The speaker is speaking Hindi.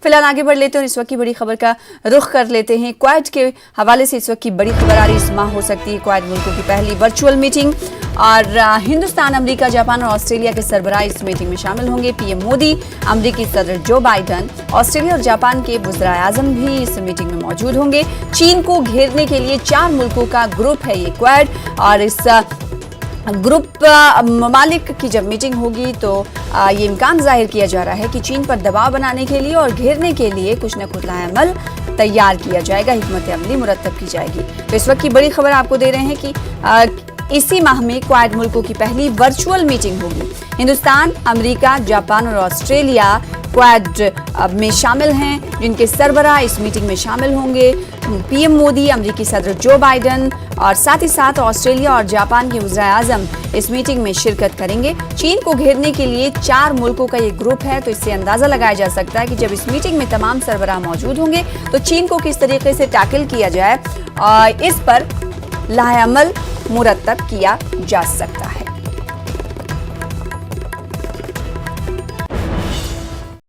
फिलहाल आगे बढ़ लेते हैं और इस वक्त की बड़ी खबर का रुख कर लेते हैं। क्वाड के हवाले से इस वक्त की बड़ी खबर आ रही है। इस माह हो सकती है क्वाड मुल्कों की पहली वर्चुअल मीटिंग और हिंदुस्तान, अमेरिका, जापान और ऑस्ट्रेलिया के सरबराह इस मीटिंग में शामिल होंगे। पीएम मोदी, अमेरिकी सदर जो बाइडन, ऑस्ट्रेलिया और जापान के वज़ीर आज़म भी इस मीटिंग में मौजूद होंगे। चीन को घेरने के लिए 4 मुल्कों का ग्रुप है ये क्वाड और इस ग्रुप ममालिक की जब मीटिंग होगी तो ये इम्कान जाहिर किया जा रहा है कि चीन पर दबाव बनाने के लिए और घेरने के लिए कुछ न कुछ अमल तैयार किया जाएगा, हिकमत अमली मुरतब की जाएगी। तो इस वक्त की बड़ी खबर आपको दे रहे हैं कि इसी माह में क्वाड मुल्कों की पहली वर्चुअल मीटिंग होगी। हिंदुस्तान, अमेरिका, जापान और ऑस्ट्रेलिया क्वाड में शामिल हैं, जिनके सरबराह इस मीटिंग में शामिल होंगे। पीएम मोदी, अमेरिकी सदर जो बाइडन और साथ ही साथ ऑस्ट्रेलिया और जापान के वज़ीर आज़म इस मीटिंग में शिरकत करेंगे। चीन को घेरने के लिए 4 मुल्कों का ये ग्रुप है, तो इससे अंदाज़ा लगाया जा सकता है कि जब इस मीटिंग में तमाम सरबराह मौजूद होंगे तो चीन को किस तरीके से टैकल किया जाए, इस पर लाहेअमल मुरतब किया जा सकता है।